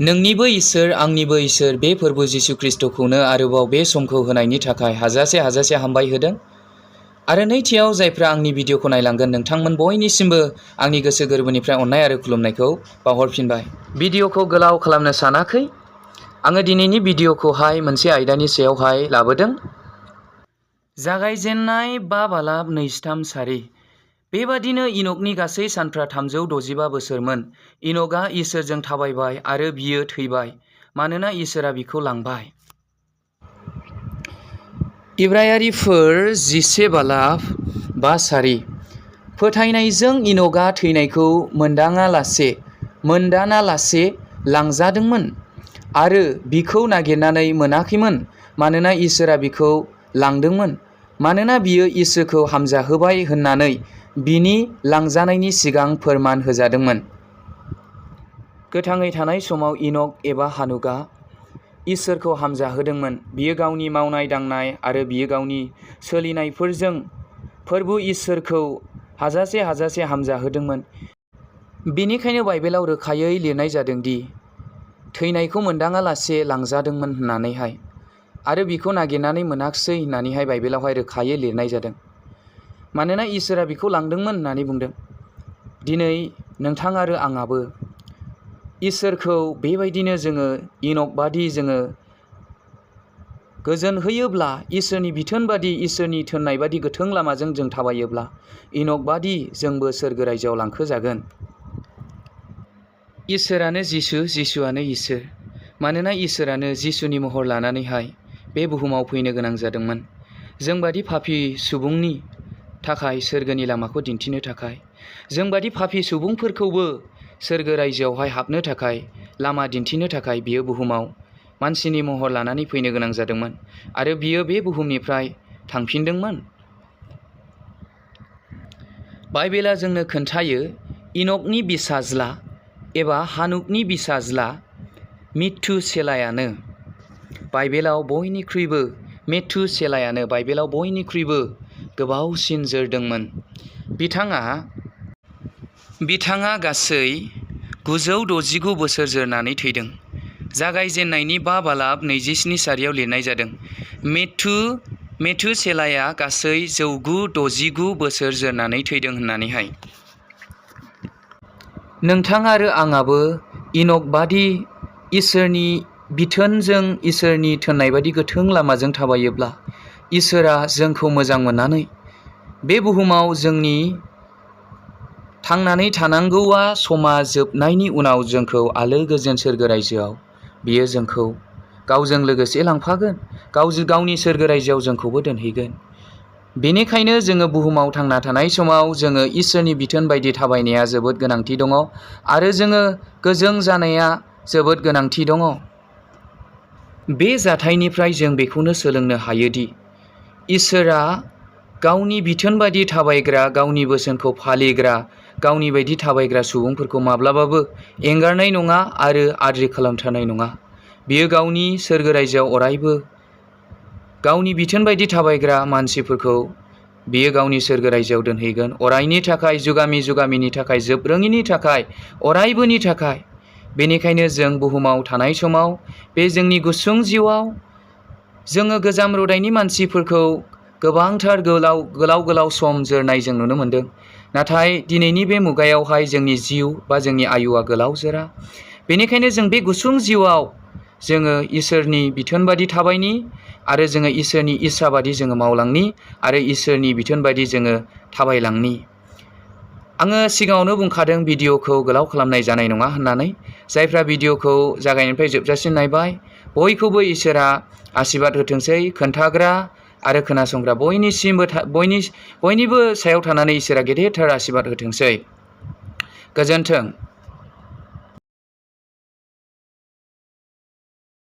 नोंनिबो इसोर आंनिबो इसोर बे फोरबो जिसु ख्रीष्टखौनो आरोबाव बे समखौ होनायनि थाखाय हाजासे हामबाय होदों। आरो नैथियाव जायफ्रा आंनि भिडिअखौ नायलांगोन नोंथांमोन बयनिसिमबो आंनि गोसो गोरबोनिफ्राय अननाय आरो खुलुमनायखौ बावहरफिनबाय। भिडिअखौ गोलाव खालामनो सानाखै। आङो दिनैनि भिडिअखौहाय मोनसे आयदानि सायावहाय लाबोदों। जागायजेननाय 5 बालाब 2-3 सारि। बेबादिनो इनकनि गासै सानफ्रा 365 बोसोरमोन। इनकआ इसोरजों थाबायबाय आरो बियो थैबाय, मानोना इसोरा बिखौ लांबाय। इब्रायारिफोर 11 बालाब 5 सारि। फोथायनायजों इनकआ थैनायखौ मोनदाङालासे लांजादोंमोन आरो बिखौ नागिरनानै मोनाखैमोन, मानोना इसोरा बिखौ लांदोंमोन, मानोना बियो इसोरखौ हामजाहोबाय होननानै बिनि लांजानायनि सिगां फोरमान होजादोंमोन। गोथाङै थानाय समाव इनक एबा हानुकआ इसोरखौ हामजाहोदोंमोन। बियो गावनि मावनाय दांनाय आरो बियो गावनि सोलिनायफोरजों फोरबु इसोरखौ हाजासे हामजाहोदोंमोन। बेनिखायनो बाइबेलाव रोखायै लिरनाय जादों दि थैनायखौ मोनदाङालासे लांजादोंमोन होननानैहाय, आरो बिखौ नागिरनानै मोनाखिसै होननानैहाय बाइबेलावहाय रोखायै लिरनाय जादों, मानोना इसोरा बिखौ लांदोंमोन होननानै बुंदों। दिनै नोंथां आरो आंहाबो इसोरखौ बेबायदिनो जोङो इनक बादि जोङो गोजोन होयोब्ला, इसोरनि बिथोन बादि, इसोरनि थोननाय बादि गोथों लामाजों जों थाबायोब्ला इनक बादि जोंबो सोरगो रायजोआव लांखोजागोन। इसोरानो जिसु, जिसुआनो इसोर। मानोना इसोरानो जिसुनि महर लानानैहाय बे बुहुमाव फैनो गोनां जादोंमोन। जोंबादि पापी सुबुंनि थाखाय सोरगोनि लामाखौ दिन्थिनो थाखाय, जोंबादि पापी सुबुंफोरखौबो सोरगो रायजोआवहाय हाबनो थाखाय लामा दिन्थिनो थाखाय बियो बुहुमाव मानसिनि महर लानानै फैनो गोनां जादोंमोन आरो बियो बे बुहुमनिफ्राय थांफिनदोंमोन। बाइबेला जोंनो खोन्थायो इनकनि बिसाज्ला एबा हानुकनि बिसाज्ला मेथुसेलायानो बाइबेलाव बयनिख्रुइबो गोबावसिन जोरदोंमोन। बिथाङा गासै 969 बोसोर जोरनानै थैदों। जागायजेननायनि 5 बालाब 27 सारियाव लिरनाय जादों, मेथुसेलाया गासै 969 बोसोर जोरनानै थैदों होननानैहाय। नोंथां आरो आंहाबो इनक बादि इसोरनि बिथोनजों, इसोरनि थोननाय बादि गोथों लामाजों थाबायोब्ला, इसोरा जोंखौ मोजां मोननानै बे बुहुमाव जोंनि थांनानै थानांगौआ समा जोबनायनि उनाव जोंखौ आलो गोजोन सोरगो रायजोआव बियो जोंखौ गावजों लोगोसे लांफागोन, गावनि सोरगो रायजोआव जोंखौबो दोनहैगोन। बेनिखायनो जोङो बुहुमाव थांना थानाय समाव जोङो इसोरनि बिथोन बायदि थाबायनाया जोबोद गोनांथि दङ आरो जोङो गोजों जानाया जोबोद गोनांथि दङ। बे जाथायनिफ्राय जों बेखौनो सोलोंनो हायोदि इसोरा गावनि बिथोन बायदि थाबायग्रा, गावनि बोसोनखौ फालिग्रा, गावनि बायदि थाबायग्रा सुबुंफोरखौ माब्लाबाबो एंगारनाय नङा आरो आद्रि खालामथारनाय नङा। बियो गावनि सोरगो रायजोआव अरायबो गावनि बिथोन बायदि थाबायग्रा मानसिफोरखौ बियो गावनि सोरगो रायजोआव दोनहैगोन, अरायनि थाखाय, जुगामिनि थाखाय, जोबरोङिनि थाखाय, अरायबोनि थाखाय। बेनिखायनो जों बुहुमाव थानाय समाव बे जोंनि गुसुं जिउआव जोङो गोजाम रुदायनि मानसिफोरखौ गोबांथार गोलाव सम जोरनाय जों नुनो मोनदों। नाथाय दिनैनि बे मुगायावहाय जोंनि जिउ बा जोंनि आयुआ गोलाव जोरा। बेनिखायनो जों बे गुसुं जिउआव जोङो इसोरनि बिथोन बादि थाबायनि आरो जोङो इसोरनि इस्सा बादि जोङो मावलांनि आरो इसोरनि बिथोन बादि जोङो थाबायलांनि। आङो सिगाङावनो बुंखादों भिडिअखौ गोलाव खालामनाय जानाय नङा होननानै। जायफ्रा भिडिअखौ जागायनायनिफ्राय जोबजासिम नायबाय, बयखौबो इसोरा आशीर्बाद होथोंसै। खोन्थाग्रा आरो खोनासंग्रा बयनिबो सायाव थानानै इसोरा गेदेरथार आशीर्बाद होथोंसै। गोजोन्थों।